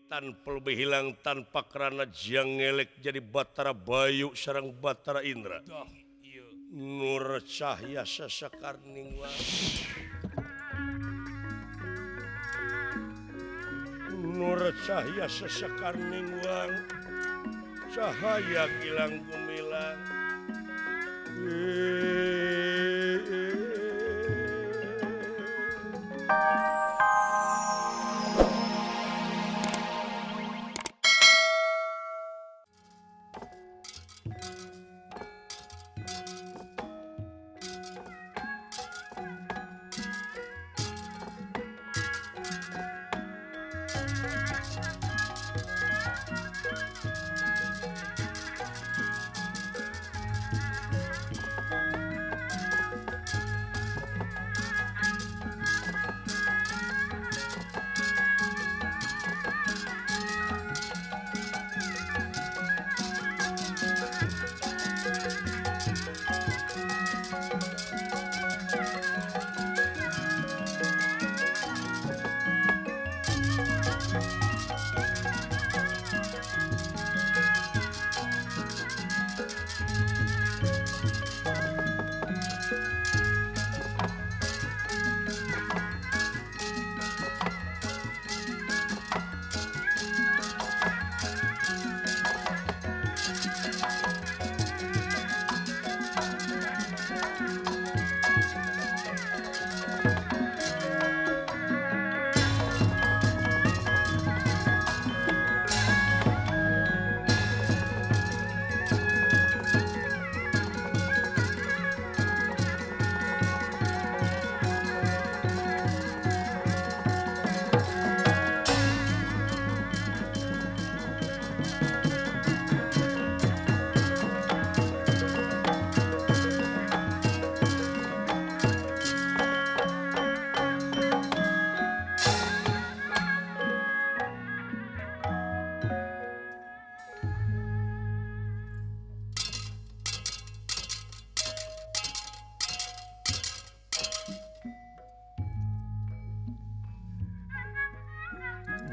tanpa lebih hilang tanpa kerana jiang ngelek jadi Batara Bayu sareng Batara Indra Nur Cahya Sasakarning Nur Cahya Sasakarning Wang cahaya kilang gumilang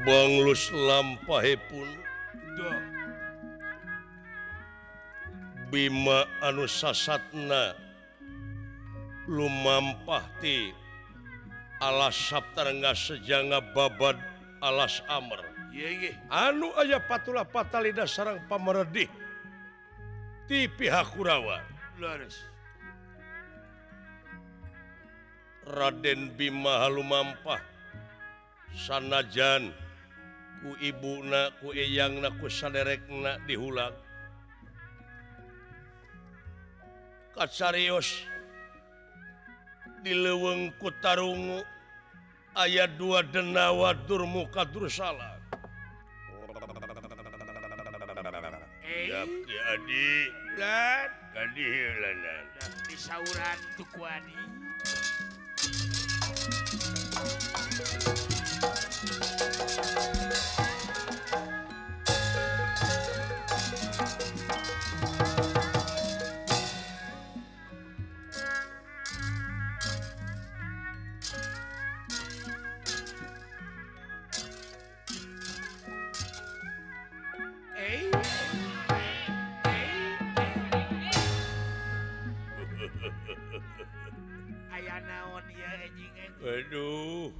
Banglus lampahipun Bima anu sasatna lumampah ti alas saptarengga sejanga babad alas amer anu aya patula patalida sareng pameredih ti pihak Kurawa Raden Bima lumampah sanajan ku ibuna ku eyangna ku saderekna dihulang kacarios di leuweung ku tarungu aya dua denawa durmuka dursala ya ki adi lan kadihilanan disauran tukuani aya naon ya anjing. Aduh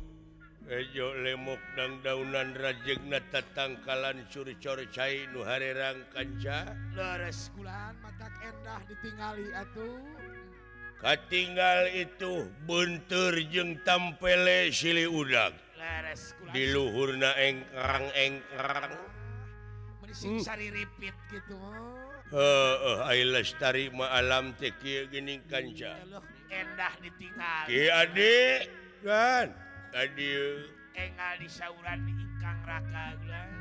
ejo lemok dang daunan rajegna tatangkalan curi-curi cai nu harerang kanca Leres kulan matak endah ditingali atuh katinggal itu buntur jeung tampele sili udag leres kulan di luhurna engkrang menising sari ripit gitu ai lestari ma alam teh kieu geuning kanca endah ditingali ki adik kan adieu engal disauran ingkang raka gelang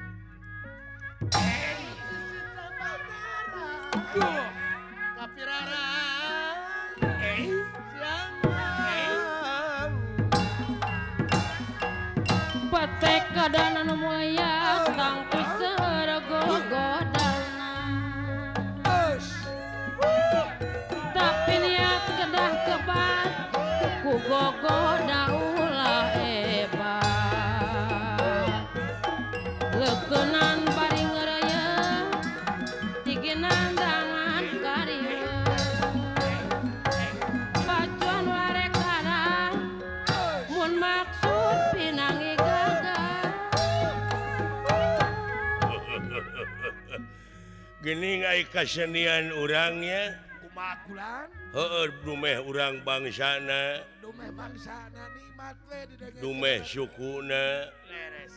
kapirara patek kadana nu mulia tangku serego godana tapi niat kedah kebat ku gogoda ulah hebat Gini kasenian orangnya kumakulan dumeh urang bangsana dumeh bangsana nikmat we didengar dumeh sukuna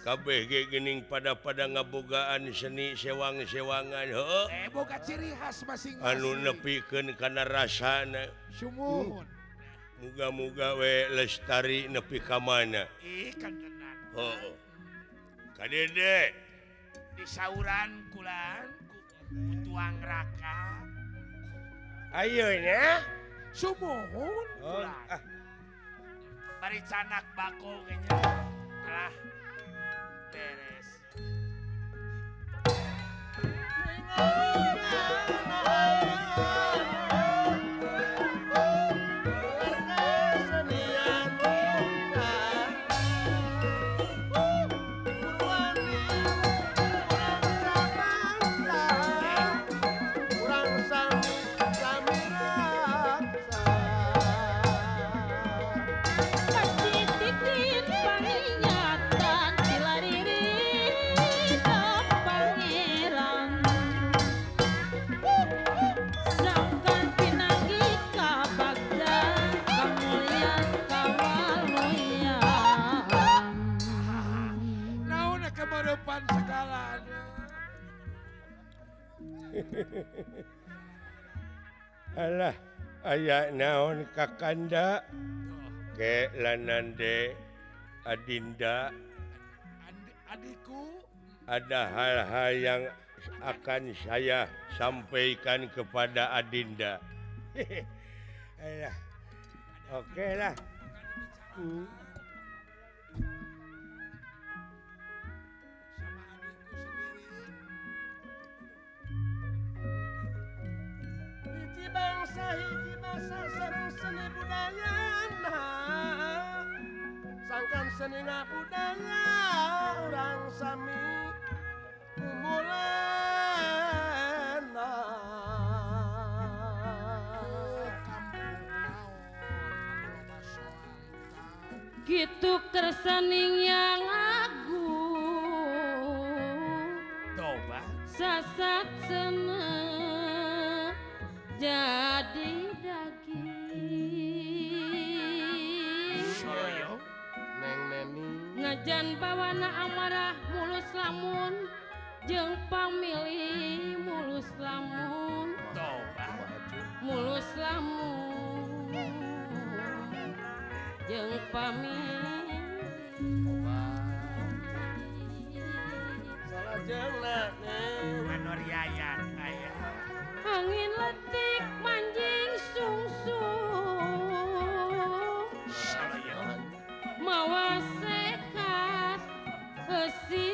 kabeh ge geuning pada ngabogaan seni sewang-sewangan boga ciri khas masing-masing anu nepikeun kana rasana sumuhun muga-muga we lestari nepi ka mana kan tenan heuh kadede di sauran kulan ku tuang raka ayeuna sumuhun kulan bari canak bako kayaknya alah beres Pasititin pangingatan dilariri pangeran sangkan pinanggi ka bagda kamulyan kawaluyan naon kemeurepan segala alah aya naon kakanda ke lanande adinda adikku ada hal-hal yang akan saya sampaikan kepada adinda alah oke lah sama adikku sendiri hiji bangsa sareng seni budaya sangkan seni budaya urang sami umulena kampung naon masoal gitu kersaning yang agung toba sasat sene jadi daging soyo neng neni ngajan bawana amarah mulus lamun jeung pamilih mulus lamun toba mulus lamun jeung pamilih salah jeung neng manoriayan aya angin letik manjing sungsung soyo mawa sehat besi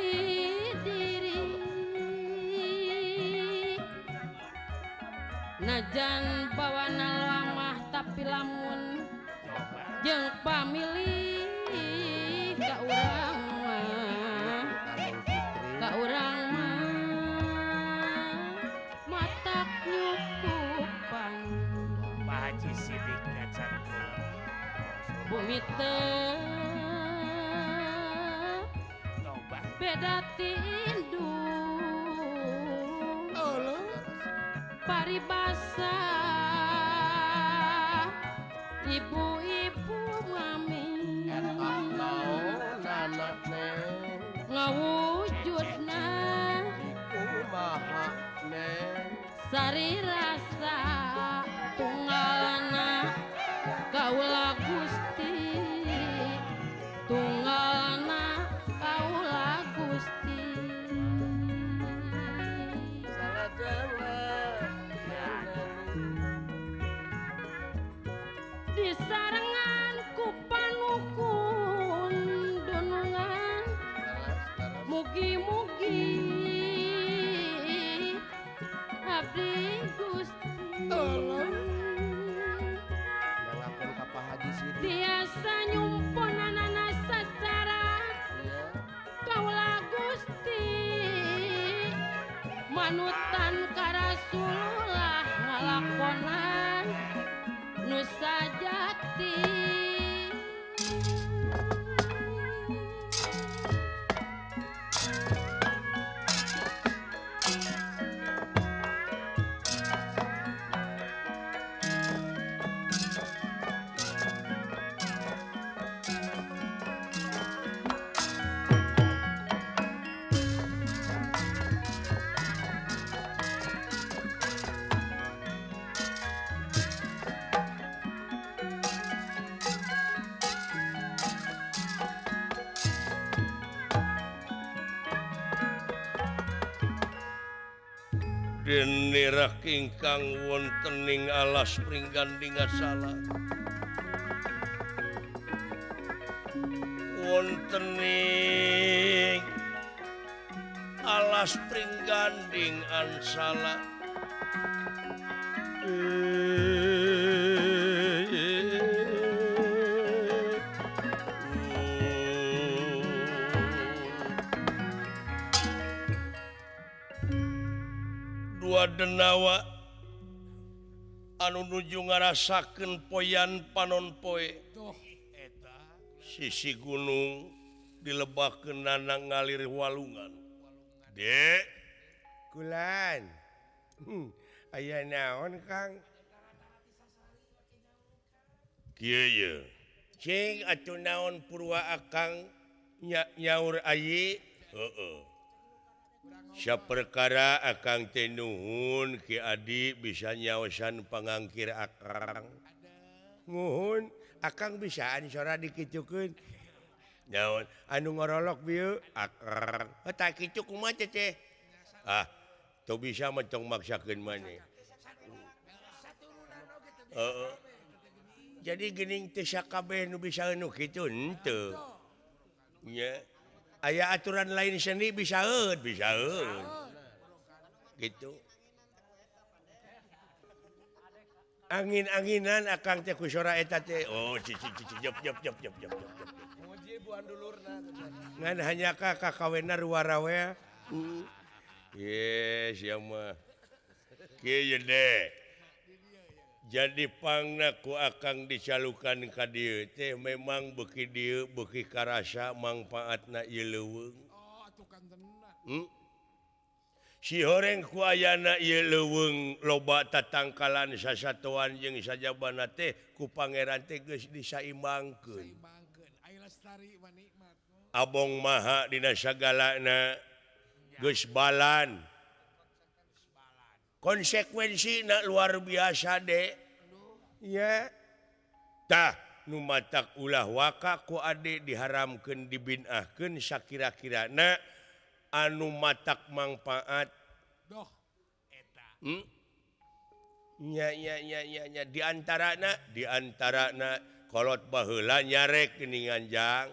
diri najan bawana lamah tapi lamun jeung pamilih ka urang mah matak nyukupan Pak Haji Sidik ngacan kula bumi teu toba beda tindung paribasa ibu-ibu mami anak neng ngawujudna kumaha neng sari rasa tunggalna kaula Gusti tunggalna kaula Gusti salah jeung neng disarengan ku panukun dunungan mugi-mugi abdi Gusti nyalakeun ka Pak Haji Sidik tiasa nyumpunanana sacara kaula Gusti manutan ka Rasulullah ngalakonan nu sajati denirah ingkang wontening alas pringganding salah wontening alas pringganding salah dua denawa anu nuju ngarasakeun poyan panon poe sisi gunung dilebahkeun nanang ngalir walungan dek kulan aya naon Kang kieu ye cing atuh naon purwa akang nyaur ayi heeh sia perkara akang teh nuhun ki adi bisa nyaosan pangangkir akang nuhun akang bisaan sora dikicukeun naon anu ngorolok bieu akang eta kicu kumaha teh teu bisa mencong maksakeun maneh jadi geuning teu sakabeh nu bisa anu kitu henteu nya aya aturan lain seni bisa gitu angin-anginan akang teh ku sora eta teh oh cici jep ngan hanya ka kakawena ruwarawe yes ya mah kieu deh jadi pangna ku akang dicalukan ka dieu teh memang beuki dieu beuki karasa mangpaatna ieu leuweung si horeng ku ayana ieu leuweung loba tatangkalan sasatoan jeung sajabana teh ku pangeran teh geus disaimbangkeun abong maha dina sagalana geus balan konsekuensina luar biasa deh ya tah nu matak ulah waka ku ade diharamkeun dibinahkeun sakira-kirana anu matak manfaat doh eta nya di antarana kolot baheula nyarek geuningan jang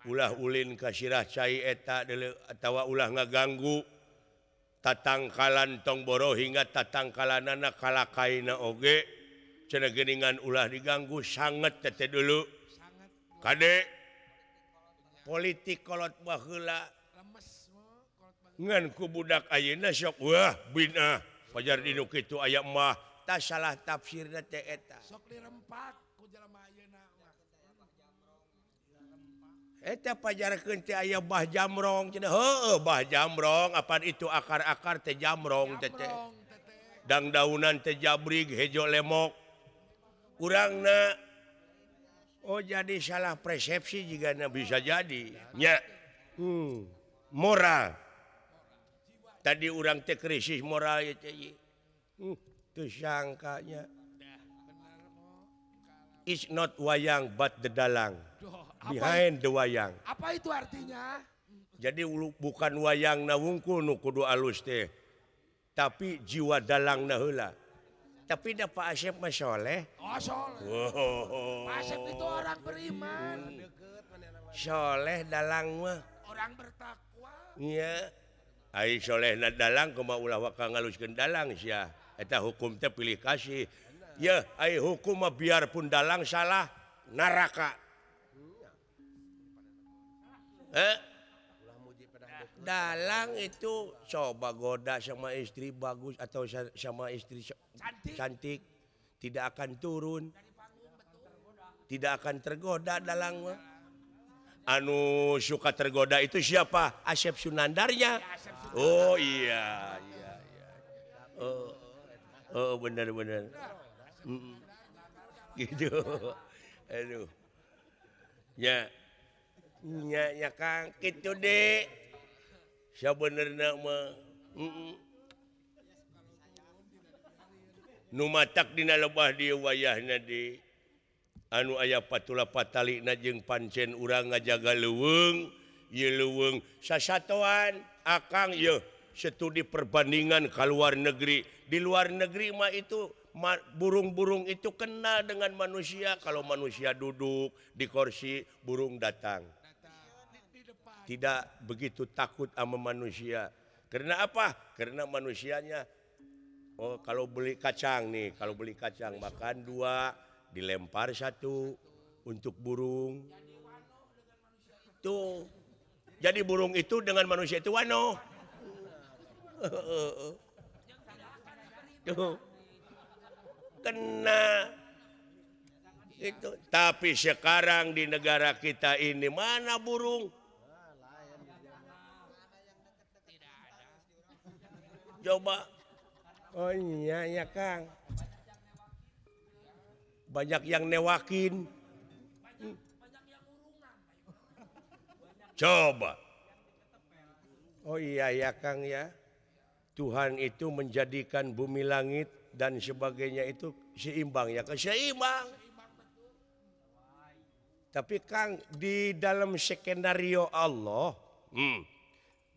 ulah ulin ka sirah cai eta deuleu atawa ulah ngaganggu tatangkalan tong boro hingga tatangkalanana kalakaina oge cenah geuningan ulah diganggu sanget teh dulu kade politik kolot baheula ngan ku budak ayeuna sok wah binah pajar dinu kitu aya mah tah salah tafsirna teh eta sok dirempak ku jelema ayeuna eta pajarkeun teh aya bah jamrong cenah heueuh bah jamrong apaan itu akar-akar teh jamrong teh dang daunan teh jabrig hejo lemok urangna oh jadi salah persepsi jigana bisa jadi nya moral tadi urang teh krisis moral ya teh teu sangkanya it's not wayang but the dalang behind the wayang. Apa itu artinya? Jadi bukan wayang na wungkul nu kudu alus teh. Tapi jiwa dalang na heula. Tapi da Pak Asep mah soleh. Oh soleh. Oh. Pak Asep itu orang beriman. Soleh dalang mah. Orang bertakwa. Iya. Ai solehna dalang kumaha ulah waka ngaluskeun dalang sia. Eta hukum teh pilih kasih. Ya, ai hukum mah biarpun dalang salah neraka. Dalang itu coba goda sama istri bagus atau sama istri cantik tidak akan turun, tidak akan tergoda dalang. Anu suka tergoda itu siapa? Asep Sunandarnya. Oh iya. Oh benar. Gitu. Aduh. Ya. Nya Kang kitu deh sabenerna mah nu matak dina lebah dieu wayahna di anu aya patula patalina jeung pancen urang ngajaga leuweung ieu leuweung sasatoan akang ieu studi perbandingan ke luar negeri. Di luar negeri mah itu burung-burung itu kenal dengan manusia. Kalau manusia duduk di kursi, burung datang. Tidak begitu takut sama manusia. Karena apa? Karena manusianya, oh kalau beli kacang nih, kalau beli kacang makan 2, dilempar 1 untuk burung. Tuh. Jadi burung itu dengan manusia itu wano. Tuh. Kena. Itu. Tapi sekarang di negara kita ini mana burung? Coba. Oh iya ya Kang. Banyak yang newakin. Coba. Oh iya ya Kang ya. Tuhan itu menjadikan bumi langit dan sebagainya itu seimbang ya Kang. Seimbang. Tapi Kang di dalam skenario Allah,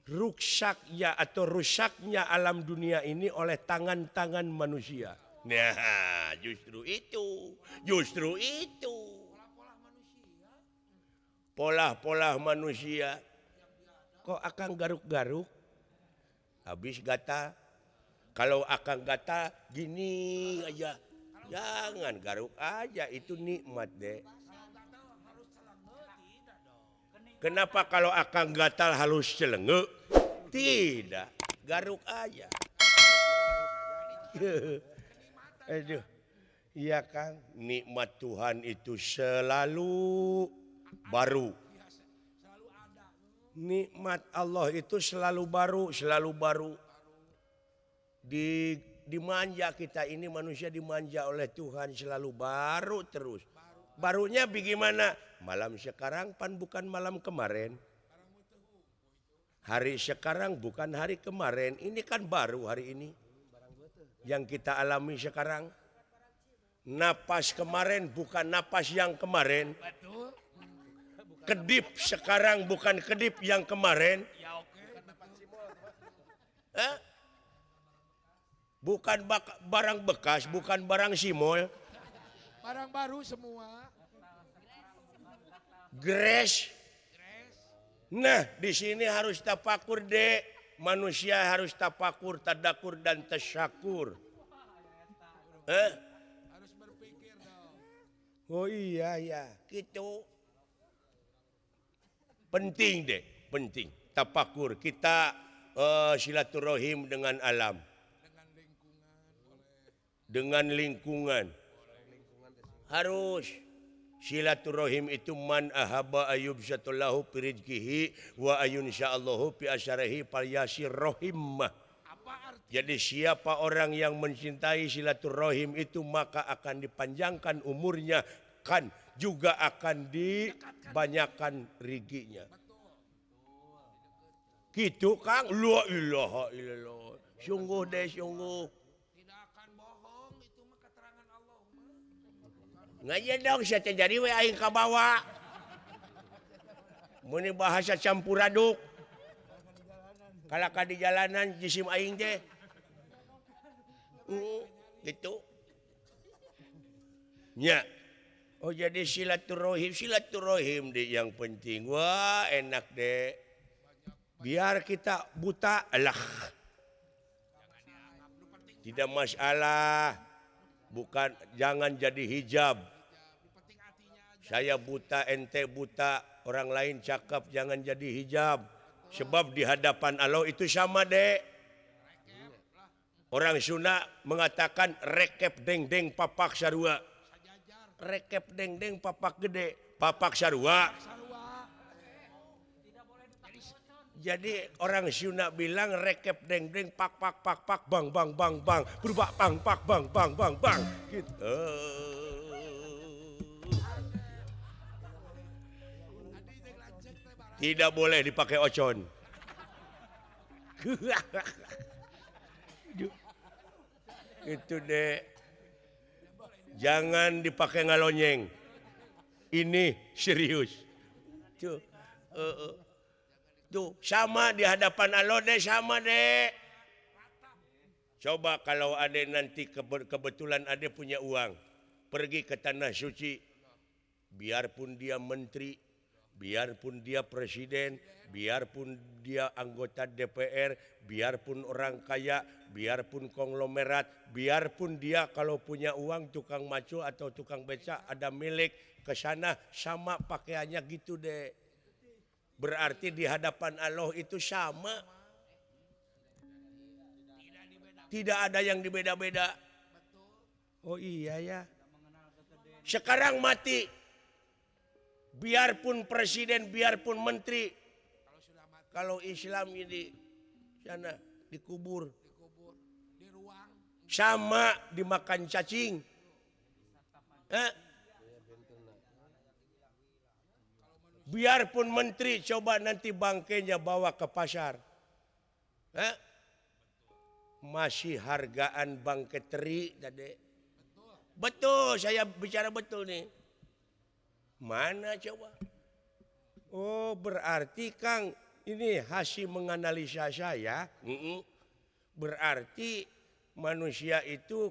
ruksaknya atau rusaknya alam dunia ini oleh tangan-tangan manusia. Nah, justru itu. Pola-pola manusia. Kok akan garuk-garuk? Habis gata. Kalau akan gata gini aja. Jangan garuk aja, itu nikmat deh. Kenapa kalau akan gatal halus celenge? Tidak, garuk aja. Aduh, iya Kang, nikmat Tuhan itu selalu baru. Nikmat Allah itu selalu baru. Dimanja kita ini manusia dimanja oleh Tuhan selalu baru terus. Barunya bagaimana? Malam sekarang pan bukan malam kemarin. Hari sekarang bukan hari kemarin. Ini kan baru hari ini. Yang kita alami sekarang. Napas kemarin bukan napas yang kemarin. Kedip sekarang bukan kedip yang kemarin. Bukan barang bekas, bukan barang simol. Barang baru semua. Gres. Nah, di sini harus tafakur dek. Manusia harus tafakur, tadakur dan tasyakur. Harus berpikir dong. Oh iya ya, gitu. Penting deh, penting. Tafakur kita silaturahim dengan alam. Dengan lingkungan. Harus silaturahim itu man ahaba ayub satullahu fi rizqihi wa ayun insyaallahu fi asyarihi falyasir rahim. Jadi siapa orang yang mencintai silaturahim itu maka akan dipanjangkan umurnya, kan juga akan dibanyakan rezekinya. Gitu Kang, la ilaha illallah. Sungguh deh sungguh. Ngaji dong saya jadi we aing ka bawa. Muni bahasa campur aduk. Kalaka di jalanan jisim aing teh. Gitu. Nya. Oh jadi silaturahim deh yang penting. Wah, enak deh. Biar kita buta alah. Tidak masalah. Bukan jangan jadi hijab. Saya buta, ente buta, orang lain cakap jangan jadi hijab. Sebab di hadapan Allah itu sama dek. Orang Sunda mengatakan rekep deng-deng papak sarua. Rekep deng-deng papak gede, papak sarua. Jadi orang Sunda bilang rekep deng-deng pak bang berubah bang gitu. Tidak boleh dipakai ocon. Itu deh. Jangan dipakai ngalonyeng. Ini serius. Tuh. tuh sama di hadapan Allah deh sama deh. Coba kalau ada nanti kebetulan ada punya uang, pergi ke tanah suci, biarpun dia menteri, biarpun dia presiden, biarpun dia anggota DPR, biarpun orang kaya, biarpun konglomerat, biarpun dia kalau punya uang tukang maco atau tukang beca ada milik ke sana sama pakaiannya gitu deh. Berarti di hadapan Allah itu sama. Tidak ada yang dibeda-beda. Oh iya ya. Sekarang mati. Biarpun presiden, biarpun menteri. Kalau Islam ini sana dikubur. Di ruang. Sama dimakan cacing. Biarpun menteri coba nanti bangkainya bawa ke pasar. Masih hargaan bangkai teri tadi. Betul, saya bicara betul nih. Mana coba? Oh, berarti Kang ini hasil menganalisa saya. Berarti manusia itu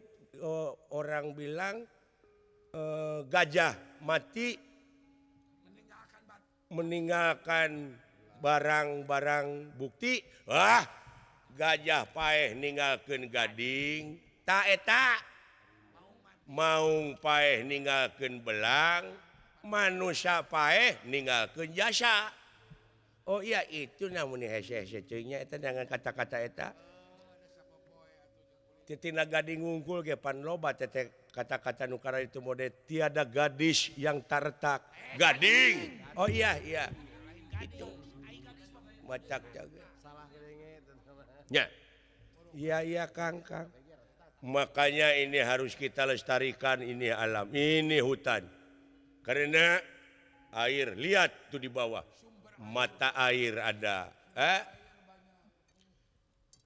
orang bilang gajah mati meninggalkan barang-barang bukti. Gajah paeh ninggalkeun gading, ta eta maung paeh ninggalkeun belang, manusia paeh ninggalkeun jasa. Oh iya itu namun hese-hese ceunya eta dengan kata-kata eta. Titina gading ngungkul ge pan loba teh kata-kata nu kara itu mode tiada gadis yang tartak. Gading. Oh iya. Itu. Macak jaga. Ya. Iya Kang. Makanya ini harus kita lestarikan ini alam, ini hutan. Karena air, lihat tuh di bawah. Mata air ada.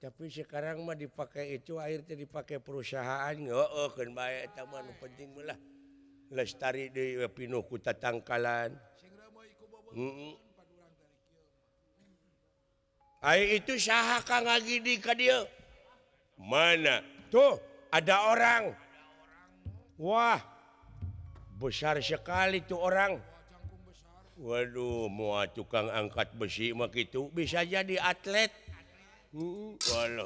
Tapi sekarang mah dipakai itu air teh dipakai perusahaan. Kan bae eta mah nu penting lah. Lestari deui pinuh ku tatangkalan. Air itu saha Kang Agidi ka dieu? Mana? Tuh, ada orang. Wah, besar sekali tuh orang. Waduh, mau tukang angkat besi mah gitu. Bisa jadi atlet. Walah.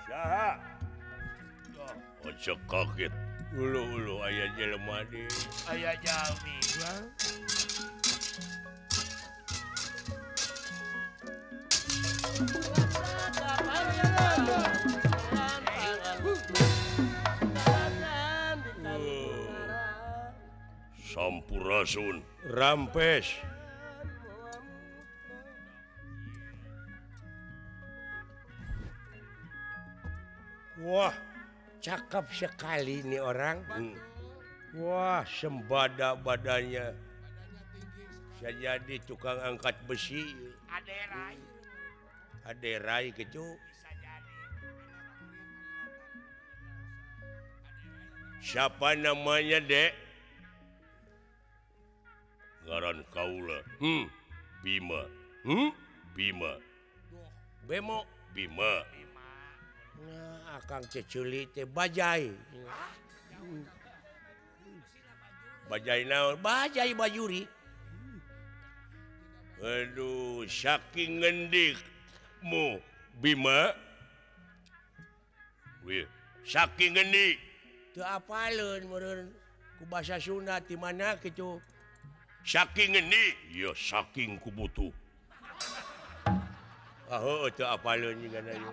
Saha? Ojo kaget. Ulu aya jelema deui. Aya jalmi. Sampurasun rampes. Wah, cakep sekali nih orang. Wah, sembada badannya. Bisa jadi tukang angkat besi. Aderai gitu. Siapa namanya, Dek? Ngaran kaula. Bima. Bima. Bemo. Bima. Nah, Akang Ceculi teh Bajai. Bajai naon? Bajai Bajuri. Aduh, saking ngendikmu Bima. Wih, saking ngendik. Teu apaleun meureun ku basa Sunda ti mana kitu. Saking ngendik, ya saking ku butuh. Heuh teu apaleun nyingana ieu.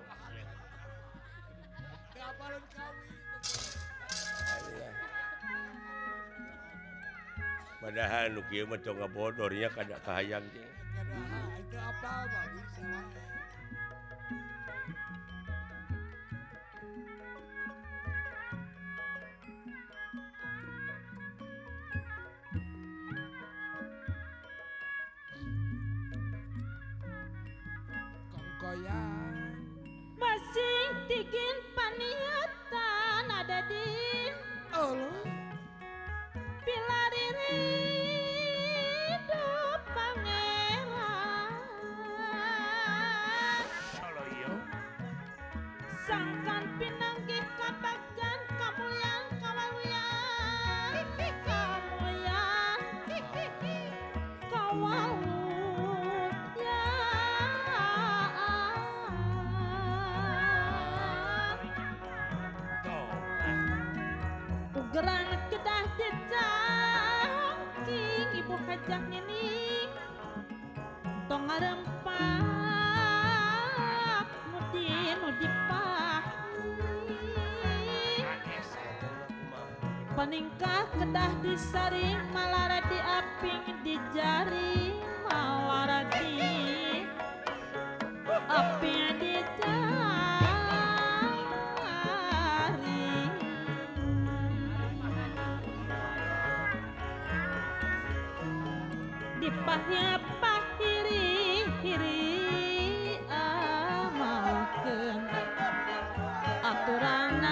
Padahal nu kieu mah tong ngabodornya kada kahayang teh. Itu apa Bang? Masing tigin pani Radim Allah. Pilariri do pangeran sangkan pinanggih kabagjan kamulyan kawaluyan kamulyan kawalulyan ugeran kedah dicangking ibu hajah nining tong ngarempak nu dipah paningkah kedah disaring malara diaping di jari malara di aping di jari dipahnya pahiri hiri amalkeun aturan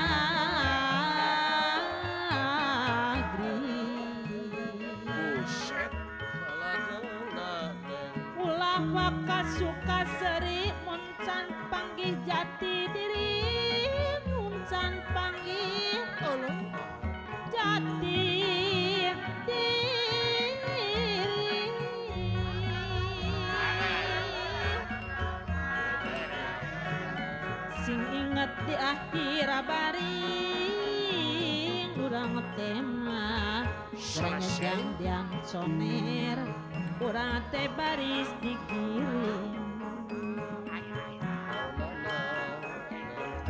ulah waka suka seri muncan panggih jati diri muncan panggih jati diri sing inget di akhir baring urang tema Ranyejang diang soner urang teh baris dikirim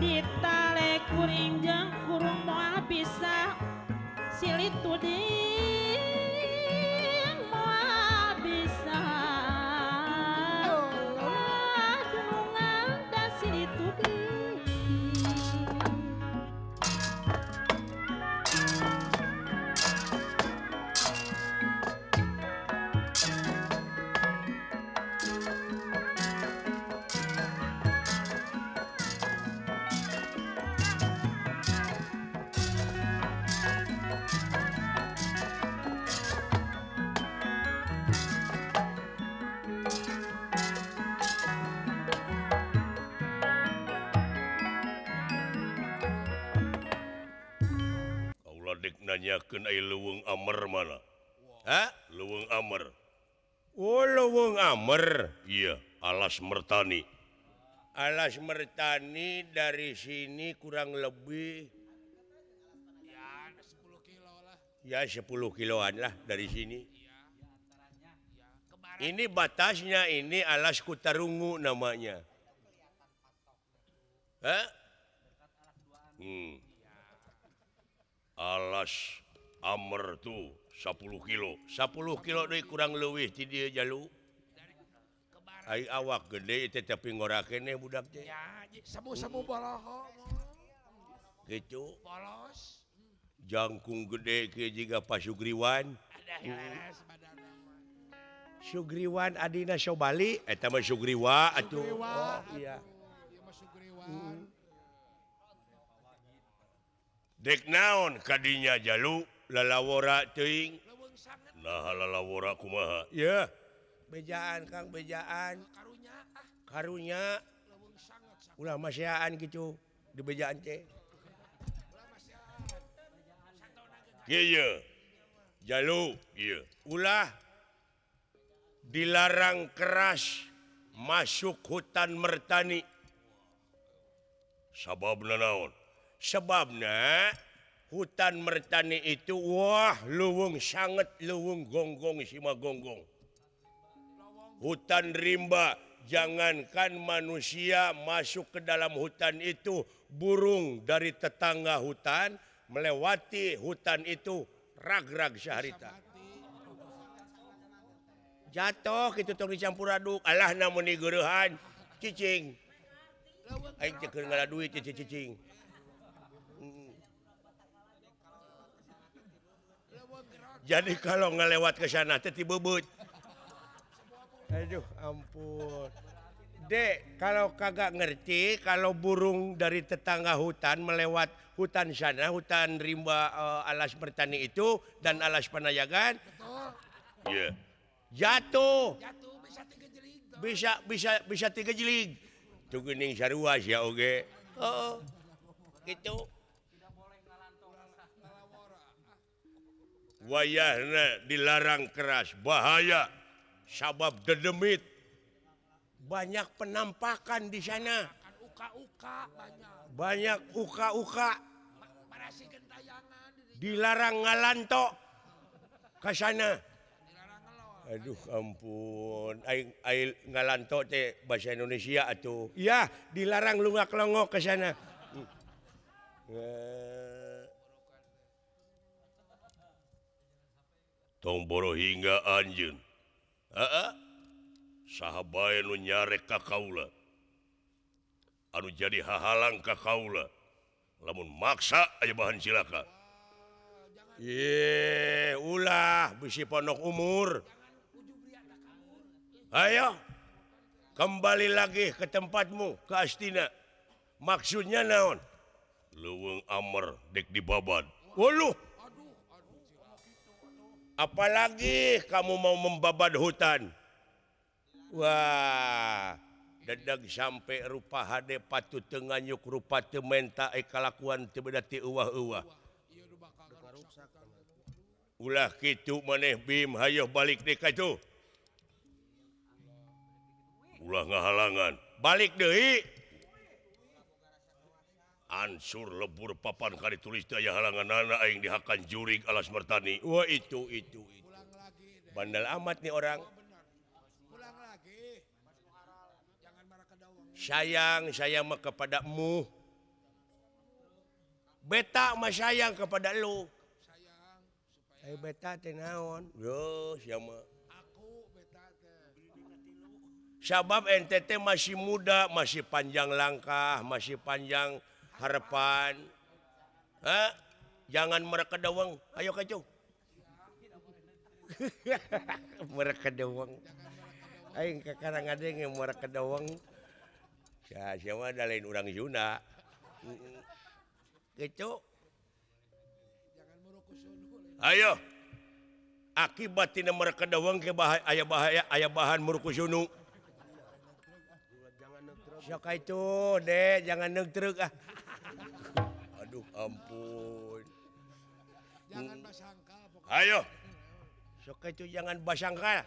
ditale kuring jeung kurung moal bisa silih tuding moal bisa dunungan da silih tuding Dek nanyakeun ai leuweung amer mana? Hah? Leuweung amer. Oh, leuweung amer. Iya, Alas Mertani. Alas Mertani dari sini kurang lebih Ya 10 kilo lah. ya 10 kiloan lah dari sini. Ini batasnya ini Alas Kutarungu namanya. Hah? Alas Amer tuh 10 kilo 10 kilo deh kurang lebih ti dia jalu ai awak gede teh tapi ngorakeun budak teh Ya, semu-semu boloho. gitu Polos. jangkung gede ke jiga Pak Sugriwan Ada heres badan. Sugriwan adina Sobali eta mah Sugriwa atuh Sugriwa, iya Ieu mah Sugriwan. dek naon kadinya jalu lalawora teuing Leuweung sanget nah lalawora kumaha ya bejaan Kang bejaan karunya karunya leuweung sanget. ulah masyahan gitu di bejaan teh iya jalu iya ulah dilarang keras masuk hutan Mertani sababna naon sebabna hutan Mertani itu wah leuweung sanget leuweung gonggong sima gonggong hutan rimba jangankan manusia masuk ke dalam hutan itu burung dari tetangga hutan melewati hutan itu rag-rag saharita jatuh gitu tong dicampur aduk alah namun digeurehan cicing aing teh keur ngala duit cicing jadi kalau ngelewat ke sana teh ti bebeut aduh ampun Dek, kalau kagak ngerti, kalau burung dari tetangga hutan melewat hutan sana, hutan rimba alas bertani itu dan alas penayagan, Betul. jatuh. Jatuh bisa 3 jeling. Tuh. Bisa 3 jelig. Itu geuning sarua sia oge. Heeh. Gitu. Wayahna dilarang keras, bahaya. Sabab dedemit. Banyak penampakan di sana. Kan uka-uka banyak. Banyak uka-uka. Marasi gentayangan. Dilarang ngalanto ke sana. Dilarang ngelor. Aduh ampun. Aing ngalanto teh bahasa Indonesia atuh. Iya, dilarang lunggak-longok ke sana. Tong boro hingga anjeun. Saha bae nu nyarek ka kaula. Anu jadi hahalang ka kaula. Lamun maksa aya bahan cilaka. Ulah bisi pondok umur. Ayo. Kembali lagi ke tempatmu, ke Astina. Maksudnya naon? Leuweung amer dek dibabad. Waluh. Apalagi kamu mau membabad hutan. Wah, dadag sampai rupa hade patut tenganyuk rupa teu menta kalakuan teu beda ti euwah-euwah. Ulah kitu maneh Bim, hayo balik deui ka itu. Ulah ngahalangan, balik deui. Ansur lebur papan kali tulis teu aya halanganana aing dihakan jurig alas mertani. Wah itu. Pulang lagi. Deh. Bandel amat nih orang. Pulang lagi. Jangan marah ke dawang. Sayang mah kepadamu. Beta mah sayang kepada lu. Sayang supaya Beta teh naon? Yo, siapa? aku beta teh. Sabab NTT masih muda, masih panjang langkah, masih panjang harapan. Jangan mereka dawang. Ayo kacau. Mereka dawang. Aing kakarang ada yang mereka dawang. Siapa ada lain orang Yuna. Kacau. Jangan merukus sunu. Ayo. Akibat tina mereka dawang ke bahaya bahan merukus sunu. Siapa itu, deh, jangan neutruk ah. Aduh, ampun. Jangan basangka pokoknya. Ayo. Siapa itu jangan basangka.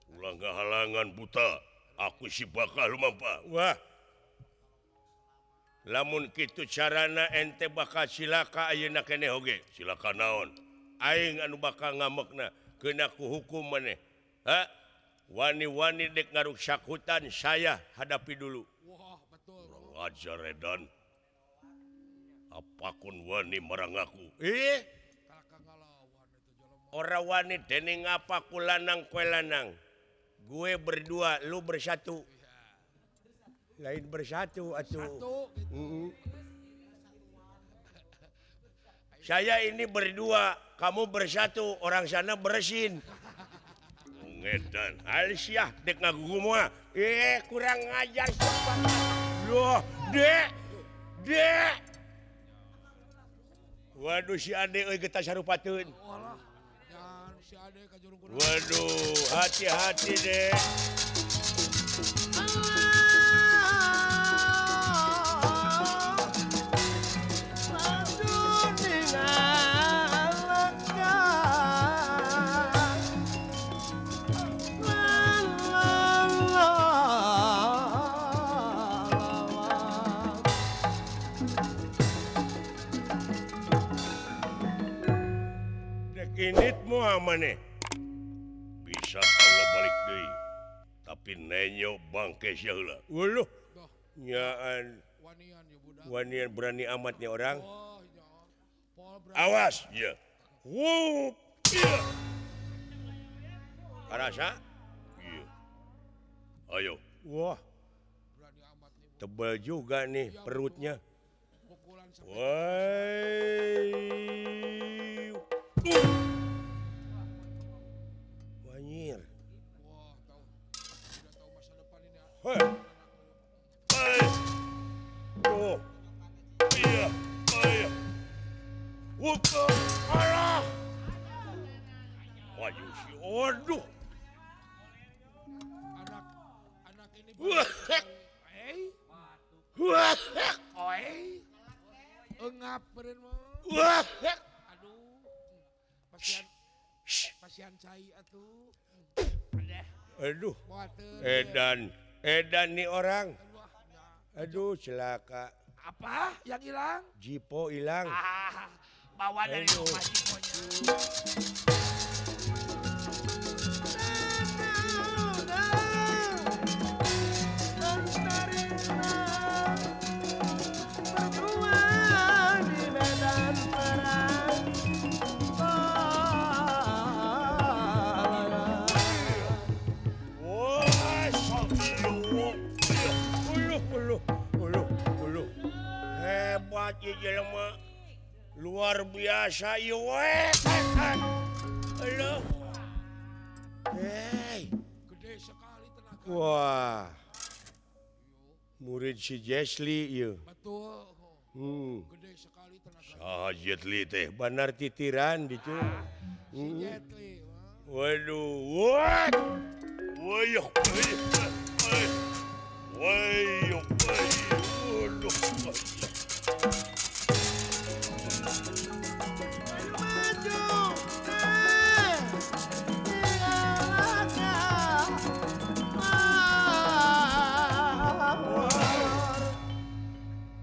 Ulah halangan buta. Aku si bakal lumampa. Wah. Lamun kitu carana ente bakal silaka ayeuna keneh oge. Silaka naon? Aing anu bakal ngamekna keuna ku hukum maneh. Wani-wani dek ngaruksak hutan saya hadapi dulu. Wah, betul. Kurang ajar Redan. Apakun wani marang aku. Kalaka ngalawan itu jelema. Ora wani dening apa ku lanang kue lanang. Gue berdua, lu bersatu. Lain bersatu atuh. Satu gitu. Saya ini berdua, kamu bersatu, orang sana beresin. Ngedan, Alisyah dek ngagugu mah. Kurang ngajar siapa. Loh, dek. Waduh si Ade euy getah sarupateun. Walah. Jangan si Ade ka jurung kurang. Waduh, hati-hati dek. Initmu amane bisa Allah balik deui tapi nenyo bangke sia heula. Uluh Dah, nyaan wanian ya budak. wanian berani amat nih orang. Oh, ya. Pol berani. Awas ya. Wup ya. Karasa? Iya. Ayo. Wah, Berani amat nih. tebal juga nih perutnya. Pukulan sampai Wah. Wanyir. wah, tahu. Tidak tahu masa depan Oh. Iya. Iya. Wuka. Alah. Maju si Aduh. Anak ini Wah. eh Wah. engap beren mah. Wah. Aduh. Pasian cai atuh. Aduh. Boateun. Edan nih orang. Aduh, celaka. Apa yang hilang? Jipo hilang. Bawa dari Aduh. rumah Jiponya. Wah, uluh. Hebat ya jelema. Luar biasa ieu we. Aduh. Hey. Gede sekali tenaga. Wah. Murid si Jesli ieu. Betul. Gede sekali tenaga. Saha Jesli teh benar titiran ditu. Si Jet Li. Waduh. Wah. Wayuh. Wayuh. Waduh.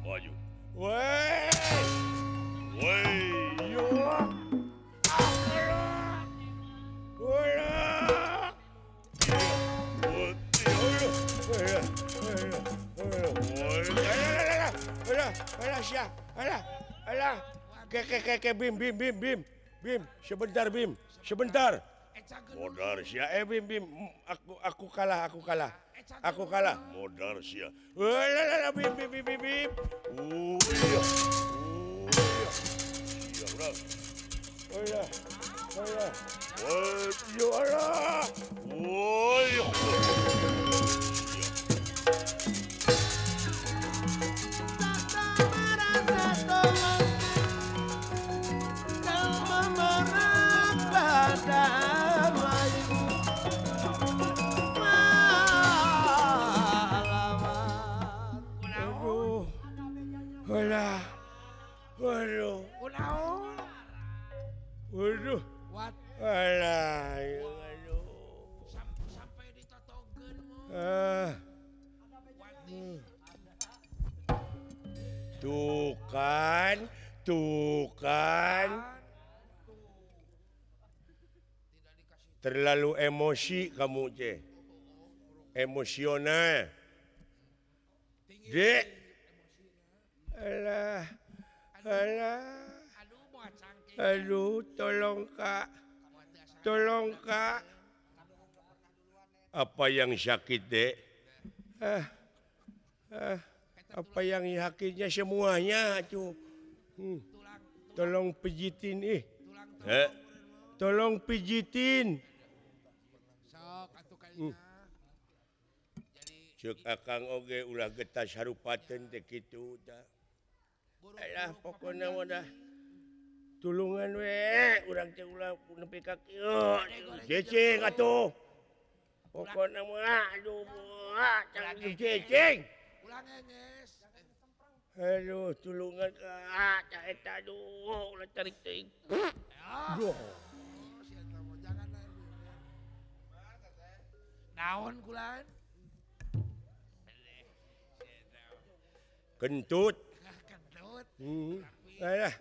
Maju. Weh. Bim, sebentar. Modar sia, Bim, aku kalah. Modar sia. Bim. Iya. Sia, urang. Waduh. What? Alah. Sampai ditotogeun mah. Tuh kan. Terlalu emosi kamu, Ce. Emosional. Dek. Alah. Aduh, tolong Kak. Apa yang sakit, Dek? Apa yang sakitnya semuanya, tuh. Tolong pijitin, Tolong pijitin. Sok atuh kayaknya. Cek akang oge ulah getas harupateun teh kitu tah. Alah pokona mah dah. Tulungan we, urang teh ulah nepi ka kieu. Cecing atuh. Pokona mah aduh can cecing. Ulang nges. Aduh tulungan ka ca eta aduh ulah tarik teuing. Duh. Jangan naon kulan? Kentut. Kentut. Alah.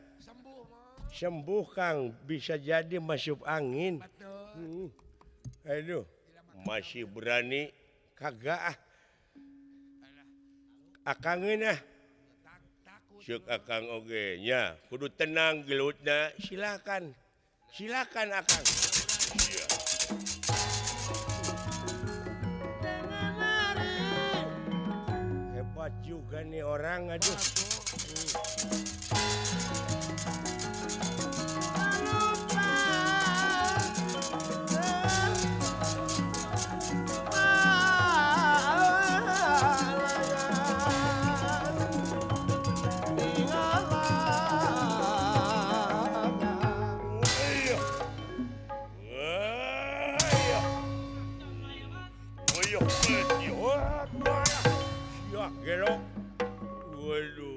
Sembuh Kang, bisa jadi masuk angin. Betul. Aduh, masih berani kagak Akangeun Syuk akang oge nya, kudu tenang gelutna. Silakan akang. Iya. Hebat juga nih orang, aduh. gelok. Waduh.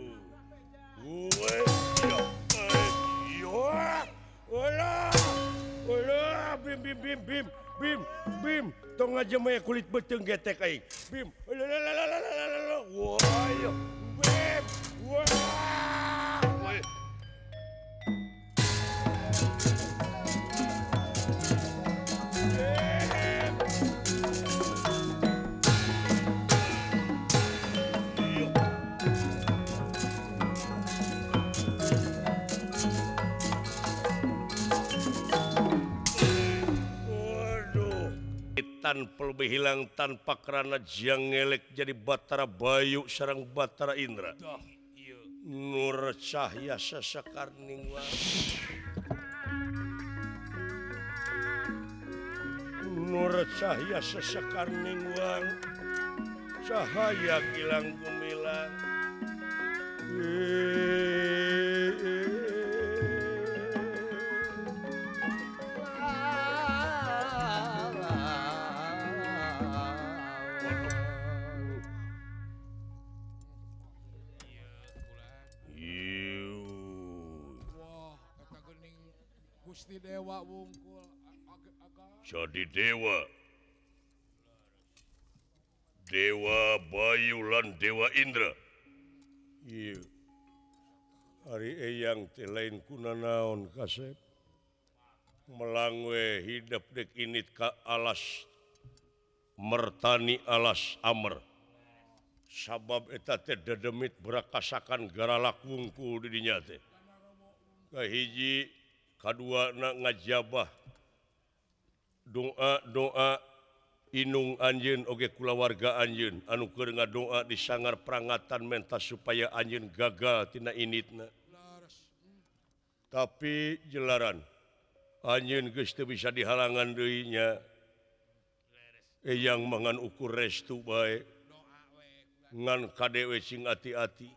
Bim. Tong aja maya kulit beteng getek aing. Bim. Wah, Bim. Wah. Tanpa lebih hilang tanpa kerana jiang ngelek jadi Batara Bayu sareng Batara Indra. Nur cahya sesekar ningwang. Nur cahya sesekar ningwang. Cahaya gilang gumilang. Gusti Dewa wungkul Jadi Dewa Bayu lan Dewa Indra. Iya. Hari eyang teh lain kunanaon kasep. Melangwe hidup dek init ka alas mertani alas amer. Sabab eta teh dedemit berakasakan garalak wungkul di dinya teh. Kahiji kadua ngajabah doa inung anjeun oge kulawarga anjeun anu keur ngadoa di sangar perangatan mentas supaya anjeun gagal tina initna. Tapi jelaran anjeun geus teu bisa dihalangan deui nya. Eyang mangan ukur restu bae. Ngan kadewe cing ati-ati.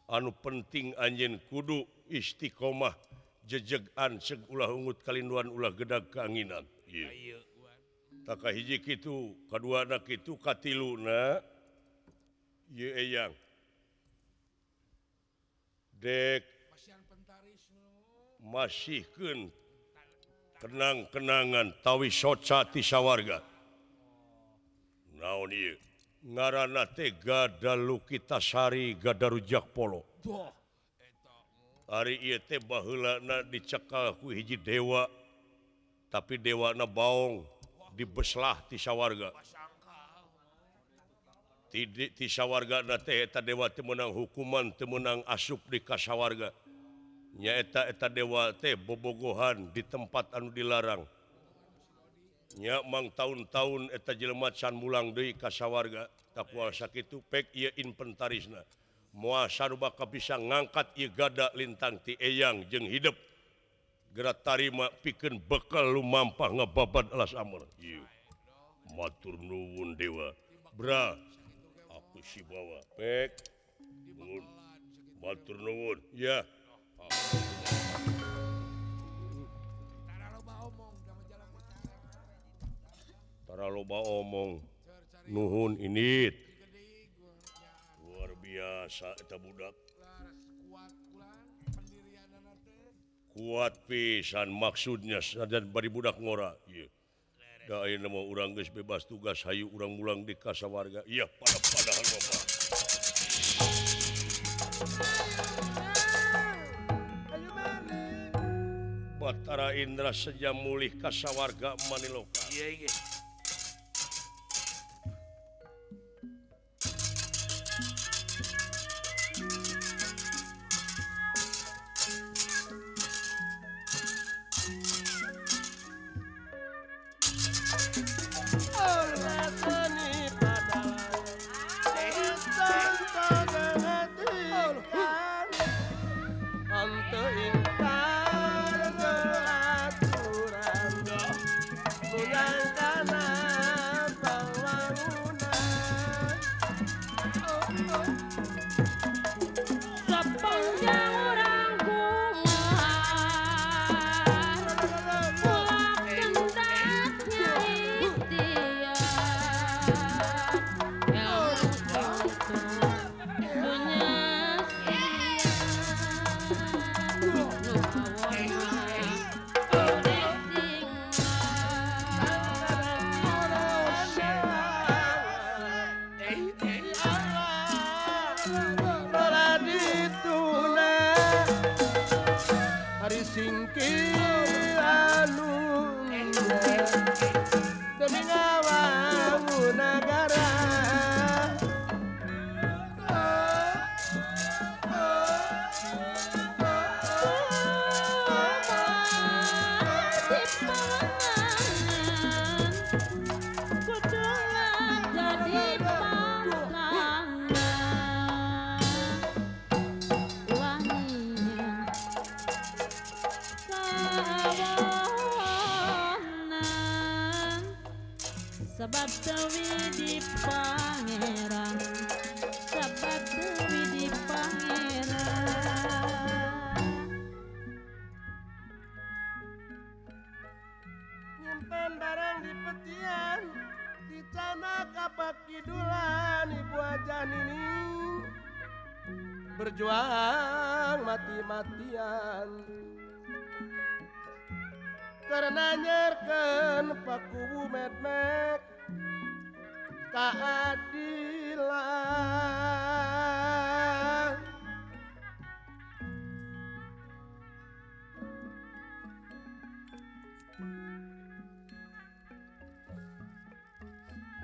Anu penting anjeun kudu istiqomah jejegan ceg ulah ungut kalinduan ulah gedag keanginan. Iya. Tak kahiji kitu, kaduana kitu, katiluna ieu eyang. Dek masihkeun kenang-kenangan tawi soca ti sawarga. Naon ieu? Ngaranna teh Gadalukitasari Gadarujak Polo. Hari ieu teh baheulana dicekal ku hiji dewa, tapi dewana baong dibeslah ti sawarga. Ti sawargana teh eta dewa teh meunang hukuman, teu meunang asup di kasawarga. Nya eta dewa teh bobogohan di tempat anu dilarang. Nya mang taun-taun eta jelema can mulang deui ka sawarga. Tak kuasa kitu pek ieu inventarisna. Moal sarubaka bisa ngangkat ieu gada lintang ti eyang jeung hidup geura tarima pikeun bekal lumampah ngababad alas amer. Ieu matur nuwun dewa. Bra aku si bawa pek nuwun matur nuwun ya. Tara loba omong nuhun init. Luar biasa eta budak. Kuat pisan maksudnya sadan bari budak ngora. Ieu. Da ayeuna mah urang geus bebas tugas hayu urang mulang di kasawarga. Iya padahal Bapak. Batara Indra sejam mulih kasawarga Maniloka. Iya. wajah nining berjuang mati-matian karena nyerken paku medmek keadilan.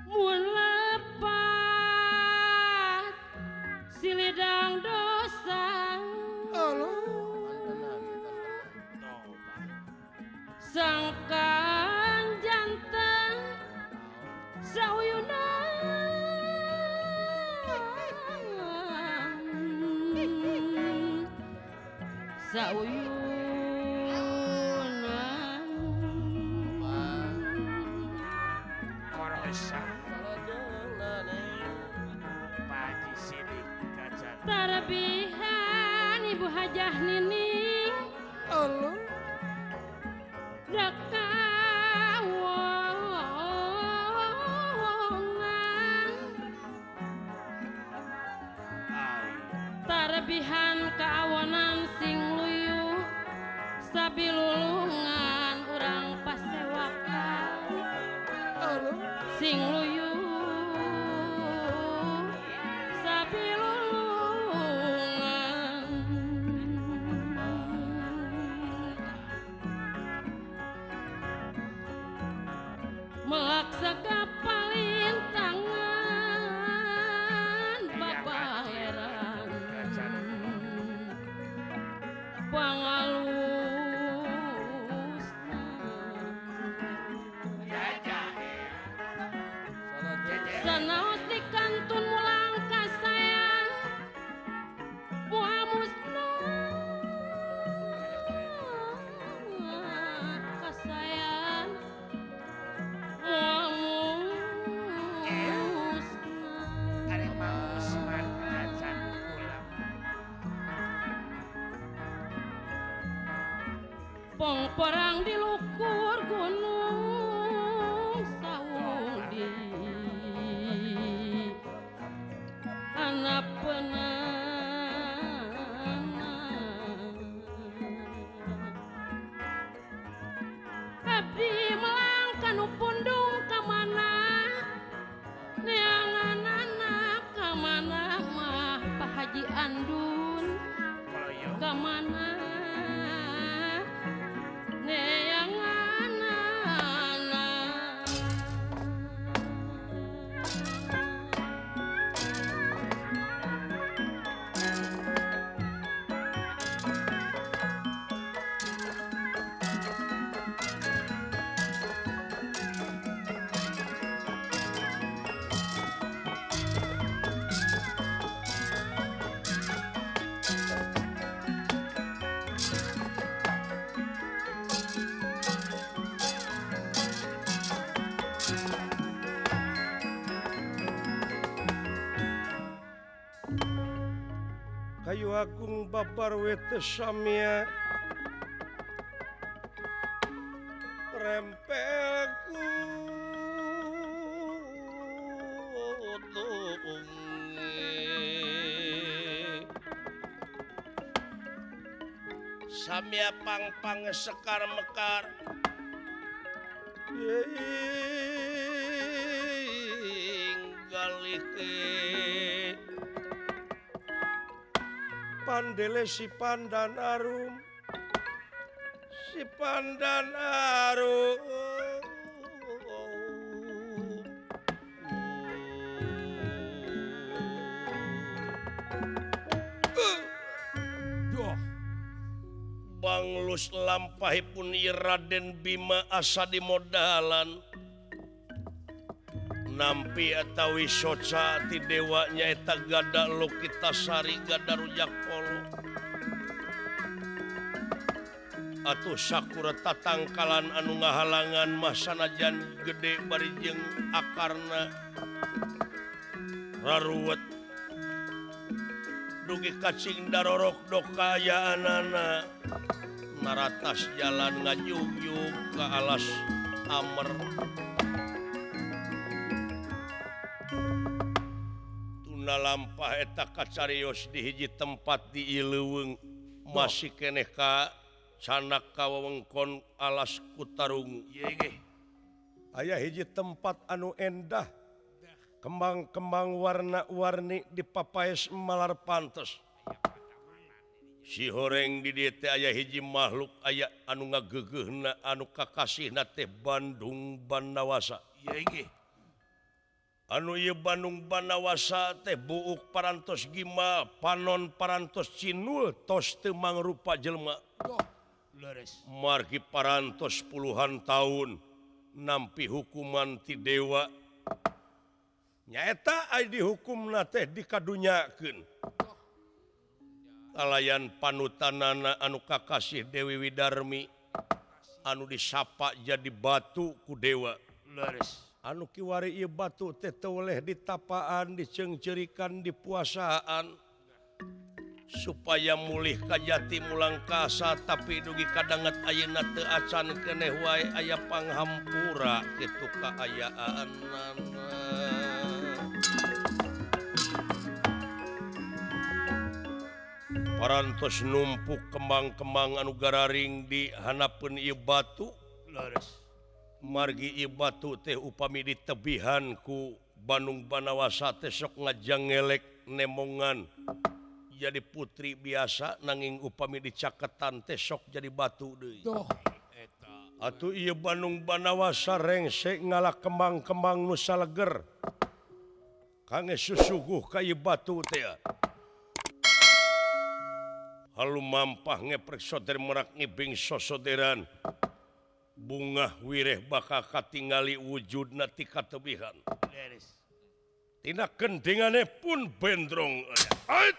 Mun lepat silidang dosa sangkan jantan sauyuna tarabihan ibu hajah nining Allah dakawongan tarabihan kaawonan sing luyu sabilulungan urang pasewakan sing luyu sabilulungan melaksa kapalin tangan babaheran pangalusna sanaos dikantun mulang kasayang muamusna kasayang pongporang di lukur gunung Saudi anak penangan abdi melangkan upundung kamana neangan anak kamana mah Pak Haji Andun kamana neangan anak Kayu Agung babar wete samia rempelku samia pang-pang sekar mekar galih pandele si pandan arum banglus lampahipun Raden Bima asa di modalan nampi atawi soca ti dewanya eta gada Lokitasari gada rujak polo atuh sakura tatangkalan anu ngahalangan masanajan gede bari jeung akarna raruwet dugi kacing darorok dokayaanana naratas jalan ngajug-yug ke alas amer Ayeuna lampah eta kacarios di hiji tempat di Ileuweung masih keneh ka sanak ka wewengkon alas Kutarungu. Aya hiji tempat anu endah kembang-kembang warna-warni dipapaes malar pantes. Si horeng di dieu teh aya hiji makhluk aya anu ngageugeuhna anu kakasihna teh Bandung Bandawasa. Anu ieu Bandung Bandawasa teh buuk parantos gima panon parantos cinul tos teu mangrupa jelema. Margi parantos puluhan tahun nampi hukuman ti dewa. Nyaeta aya dihukumna teh dikadunyakeun. Kalayan panutanana anu kakasih Dewi Widarmi anu disapa jadi batu ku dewa. Anu kiwari ieu batu teh teu oleh ditapaan, diceungceurikan, dipuasaan supaya mulih ka jati mulang kasa tapi dugi kadanget ayeuna teu acan keneh wae aya panghampura kitu kaayaanana. Parantos numpuk kembang-kembang anu gararing di hanapeun ieu batu. Margi ieu batu teh upami ditebihan ku Bandung Bandawasa teh sok ngajangelek nemongan jadi putri biasa nanging upami dicaketan teh sok jadi batu deui. Atuh ieu Bandung Bandawasa rengse ngalah kembang-kembang nu saleger. Kangge susuguh ka ieu batu teh. Halu mampah ngeprek soder merak ngibing sosoderan. Bunga wireh bakal katingali wujudna ti katebihan. Tina kendingane pun bendrong. Ait!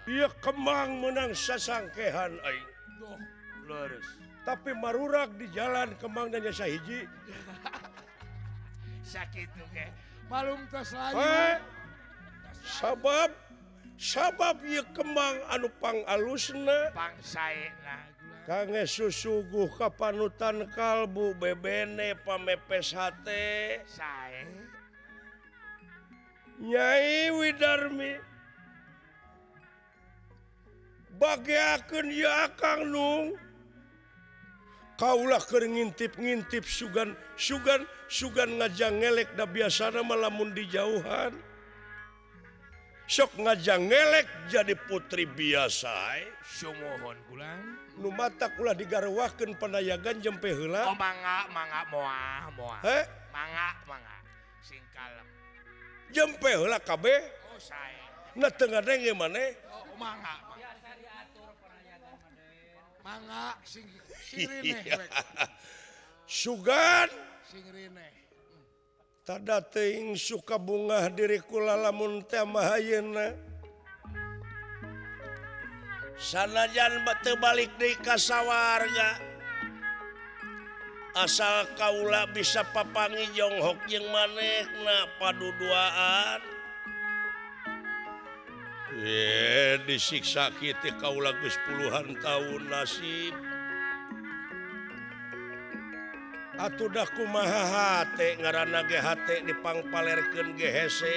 Ieu kembang menang sasangkehan aing. Leres. tapi marurak di jalan kembang dan jasa hiji sakit ge malum tos layu sabab ieu kembang anu pangalusna pangsaena kange susuguh ka panutan kalbu bebene pamepes hate sae Nyai Widarmi bageakeun ieu Akang Nung kaulah keur ngintip-ngintip sugan ngajang ngelek da biasana malamun di jauhan sok ngajang ngelek jadi putri biasa sumuhun kulang nu matak ulah digarwakeun panayagan jempe heula oh mangga moal mangga sing kalem jempe heula kabeh oh sae na teu ngadenge maneh oh mangga biasa diatur panayagan mangga sing rineh sugan sing rineh tada teuing suka bungah diri kula lamun teh mahayeuna sanajan teu balik deui ka sawarga asal kaula bisa papangi jonghok jeung manehna paduduaan disiksa kitu kaula geus puluhan tahun nasib atuh dah kumaha hate ngaranna ge hate dipangpalerkeun ge hese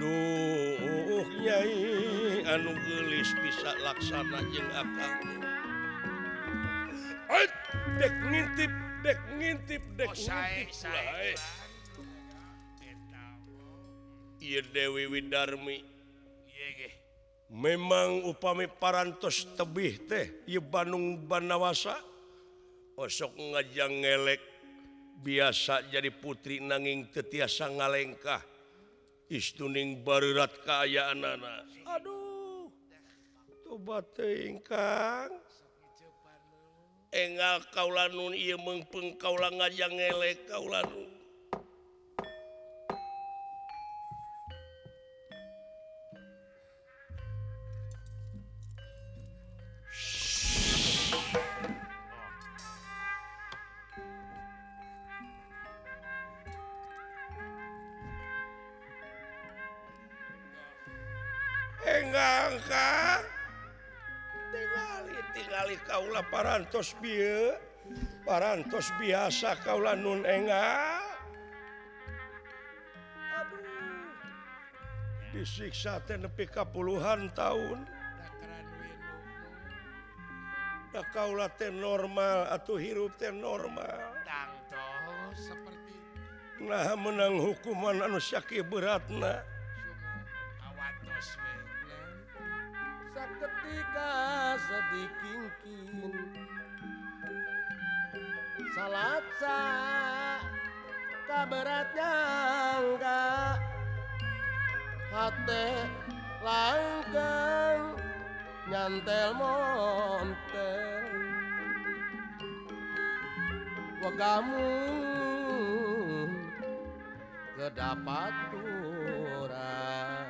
duh Nyai anu geulis bisa laksana jeung Akang dek ngintip sae ieu Dewi Widarmi ieu ge memang upami parantos tebih teh ieu Bandung Banawasa osok ngajang ngelek biasa jadi putri nanging teu tiasa ngalengkah istuning bareurat kaayaanana aduh tobat teuing Kang enggal kaula nun ieu meungpeung kaula ngajang ngelek kaula nun enggal Kang tingali kaula parantos biasa kaula nun enggal aduh disiksa teh nepi ka puluhan tahun da kaula teh normal atuh hirup teh normal tangtos seperti nah menang hukuman anu sakieu beratna awatos we saketika sedikingkin salatsa kaberatnya enggak hate langkeng nyantel montel wagamu kedapat turang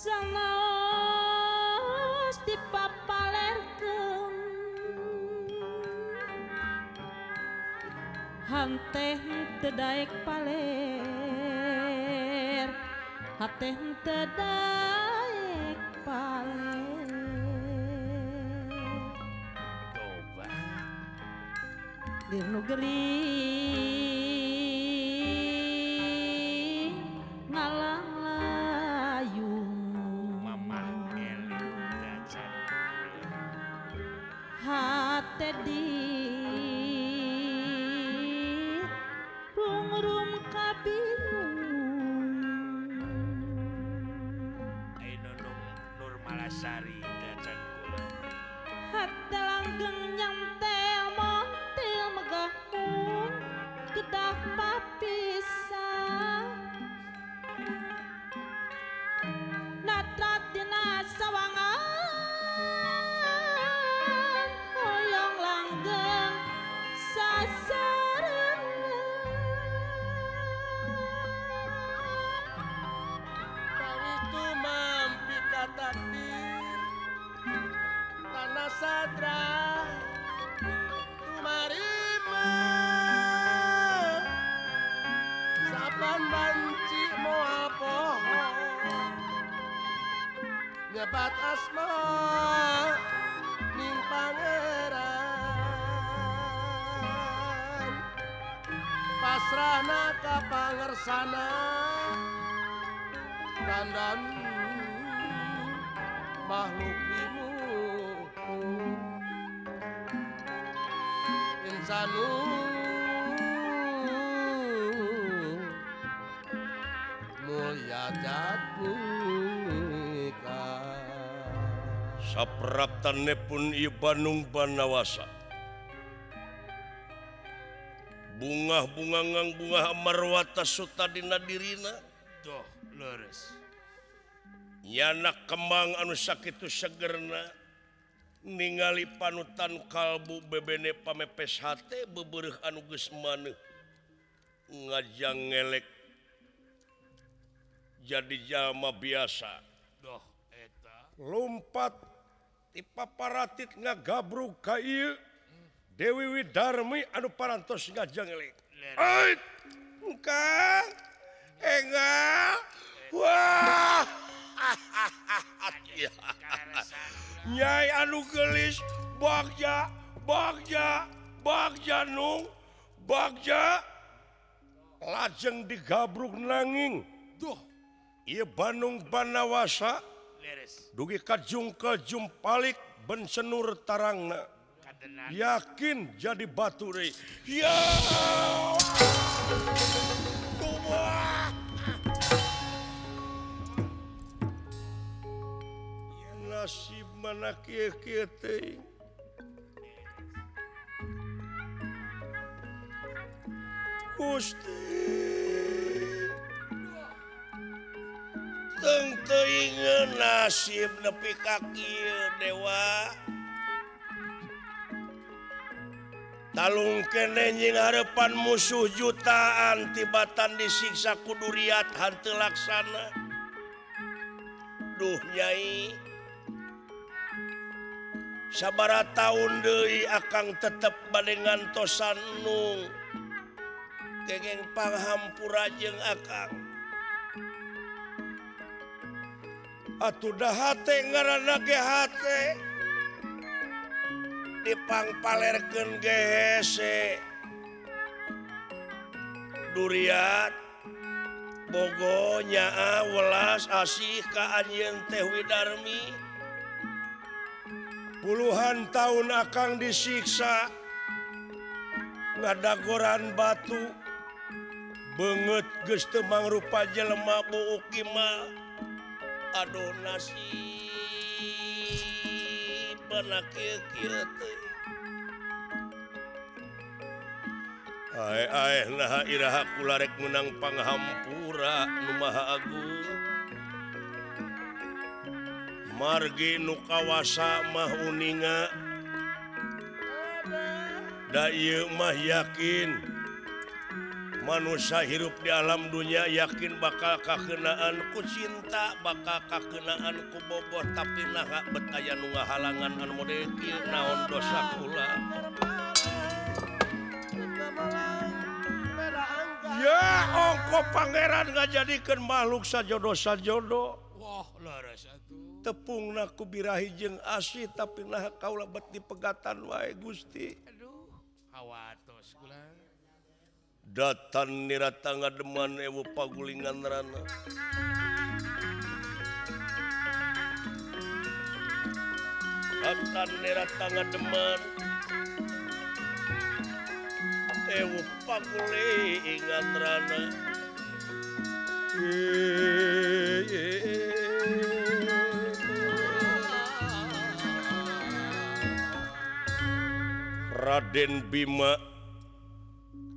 salos dipapalerkeun hanteh teu daek paler hateh teu daek paler coba dirnu geuling ngalang layung mamah eling dacan hate di rum kabingung ayeuna Nur Malasari dacan kula hate langgeng nyantel montil megah mun kedah papisah natrat dina sawangan hoyong langgeng sasarengan Badra tumarima sapan banci moal pohon nyebat asma ning pangeran pasrahna ka pangersana kandani makhluk limu insanu mulia jatnika sapraptanepun ieu Bandung Banawasa bungah-bunga ngang bunga marwata sutadina dirina doh leres nyana kembang anu sakitu segerna ningali panutan kalbu bebene pamepes hate bebereuh anu geus maneuh ngajang ngelek jadi jalma biasa doh eta lompat ti paparatit ngagabrug ka ieu Dewi Widarmi anu parantos ngajang ngelek ai engkang engal wah Nyai anu gelis bagja nung bagja lajeng digabrug nanging duh ieu Bandung Banawasa leres dugi kajung palik ben senur tarangna kadenan yakin jadi batu deui ya kumaha nasib mana kieu teh Gusti teu teuing nasib nepi ka kieu dewa talung kene nying harepan musuh jutaan tibatan disiksa ku duriat hanteu laksana duh nyai sabara taun deui akang tetep bade ngantosan nung kengeng panghampura jeung akang atuh da hate ngaranna ge hate dipangpalerkeun ge hese duriat bogo nyaa welas asih ka anjeun teh Widarmi puluhan tahun akang disiksa ngadagoran batu beungeut geus teu mangrupa jelema buuk kimal aduh nasib beuna kieu teh ae nah iraha kula rek meunang panghampura nu maha agung margi nu kawasa mah uninga da ieu mah yakin manusia hirup di alam dunia yakin bakal kakenaan ku cinta bakal kakenaan ku bogoh tapi nah bet aya nu ngahalangan anu model kieu naon dosa kula ya ongko pangeran ngajadikeun makhluk sajodoh wah leres atuh tepungna ku birahi jeung asih tapi nah kaula bet dipegatan wae Gusti aduh hawatos kula datan nirata ngademan ewu pagulingan rana datan nirata ngademan ewu pagulingan rana Raden Bima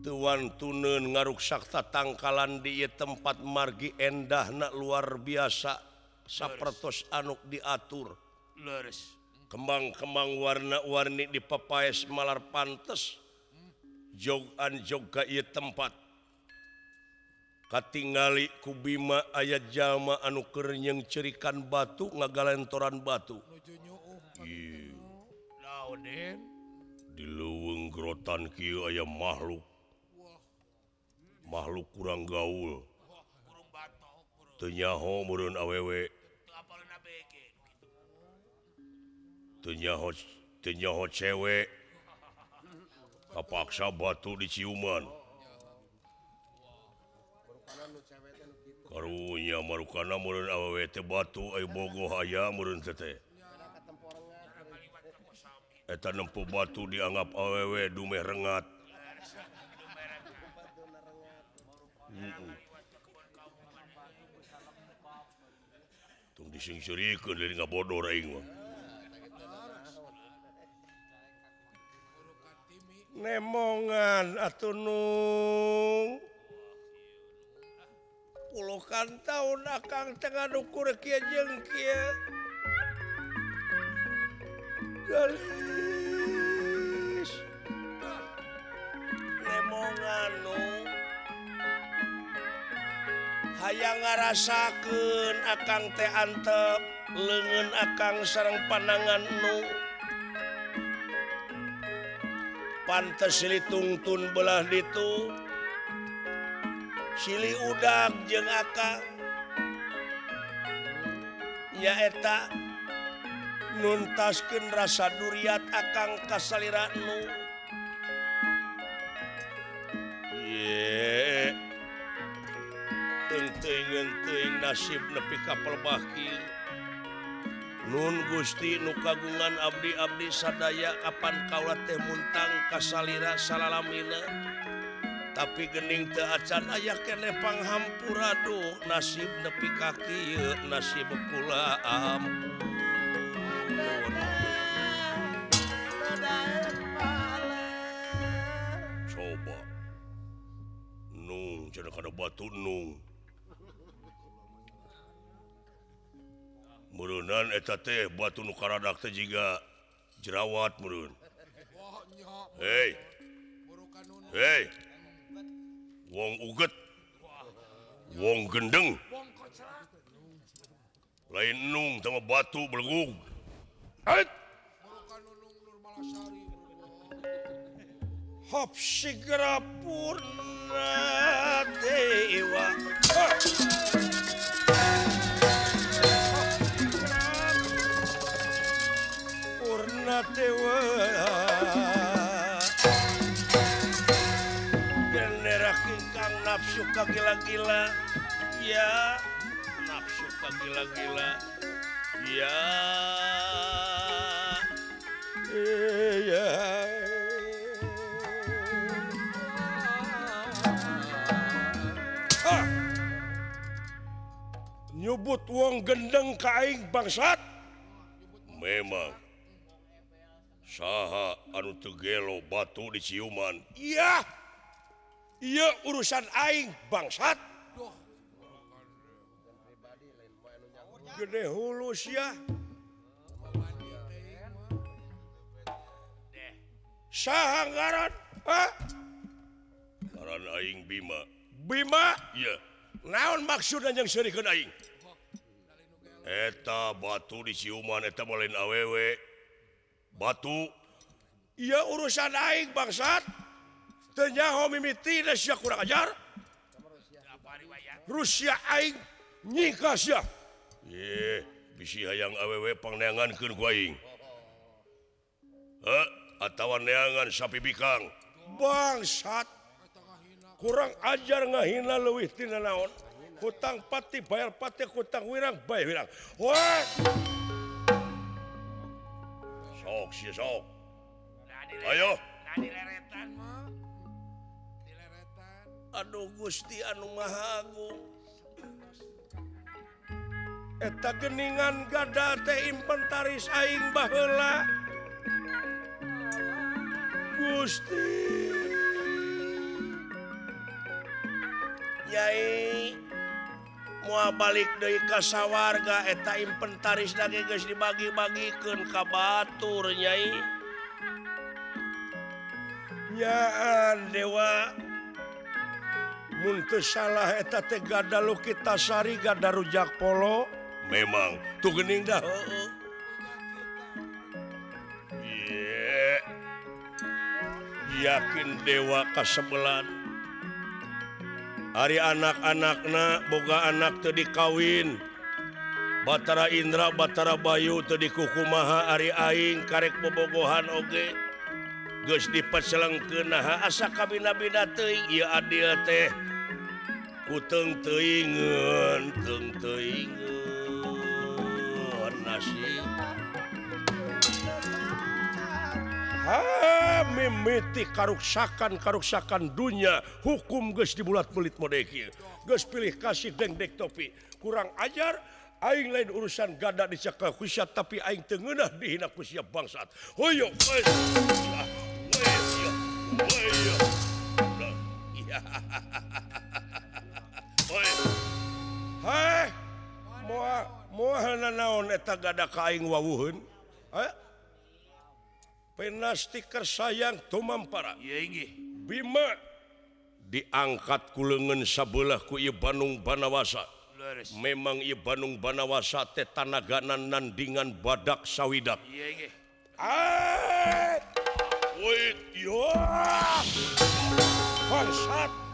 Tuan tuneun ngaruksakta tangkalan di tempat margi endahna luar biasa sapertos anuk diatur leres kembang-kembang warna-warni dipapaes malar pantes jogan joga ieu tempat katingali ku Bima aya jalma anu keur nyengcerikan batu ngagalentoran batu nuju nyuuh ieu Den. di leuweung gerotan kieu aya makhluk kurang gaul Kurung batok, kurung. teu nyaho meureun awewe Teu apaleuna bege. teu nyaho cewek kapaksa batu diciuman karunya marukana meureun awewe teh batu ai bogoh aya meureun teh teh eta nempuh batu dianggap awewe dumeh rengat tung disingsurikeun dari ngabodor aing mah nemongan atuh nung puluhan tahun akang tengah nukur kieu jeung kieu galis nemongan nung hayang ngarasakeun akang teh antep leungeun akang sareng panangan nung pantes silih tungtun belah ditu silih udag jeung akang nyaeta nuntaskeun rasa duriat akang ka salira nu ye teuing nasib nepi ka pelbah kieu nun Gusti nu kagungan abdi-abdi sadaya kapan kaula teh muntang ka salira salalamina tapi geuning teu acan aya keneh panghampura duh nasib nepi ka kieu nasib kula ampun coba nung cenah kana batu nung meureunnan eta teh batu nu karadak teh jiga jerawat meureun hei wong uget wong gendeng lain nung sama batu belenggung hop segera purna dewa purna dewa genera kingkang nafsu kagila-gila ya nafsu kagila-gila ya nyebut wong gendeng ka aing bangsat memang saha anu teu gelo batu diciuman iya urusan aing bangsat gede hulus ya saha ngaran ngaran aing Bima iya naon maksudna yang serikeun aing eta batu diciuman eta lain awewe batu iya urusan aing bangsat teu nyaho mimiti da sia kurang ajar Rusia aing nyingka sia ye bisi hayang awewe pangneangankeun ku aing atawa neangan sapi bikang bangsat kurang ajar ngahina leuwih tina naon hutang pati bayar pati hutang wirang bayar wirang wah sok sia sok ayo Dileretan mah. Dileretan. aduh Gusti anu Maha Agung eta geningan gada teh inventaris aing baheula Gusti Nyai moal balik deui ka sawarga eta inventaris lagi geus dibagi-bagikeun ka batur Nyai nyaan dewa mun teu salah eta teh gada Lukitasari gada rujak polo memang tuh geuning dah heueuh yakin dewa kasebelan hari anak-anakna boga anak teu dikawin Batara Indra Batara Bayu teu dikukumaha ari aing karek bobogohan oge geus dipeselengkeun nah asa kabina-bina teuing ieu adil teh kuteung teuingeun teung teuingeun nasib mimiti karuksakan dunia hukum geus dibulat-bulit mode kieu geus pilih kasih dengdek topi kurang ajar aing lain urusan gada dicekal kusyat tapi aing teu ngeunah dihina ku sia bangsat hoyo moal naon eta gada ka aing wawuheun pena stiker sayang tumampara Bima diangkat ku leungeun sabelah ku ieu Bandung Banawasa memang ieu Bandung Banawasa teh tanaganan nandingan badak sawidak wait yo bangsat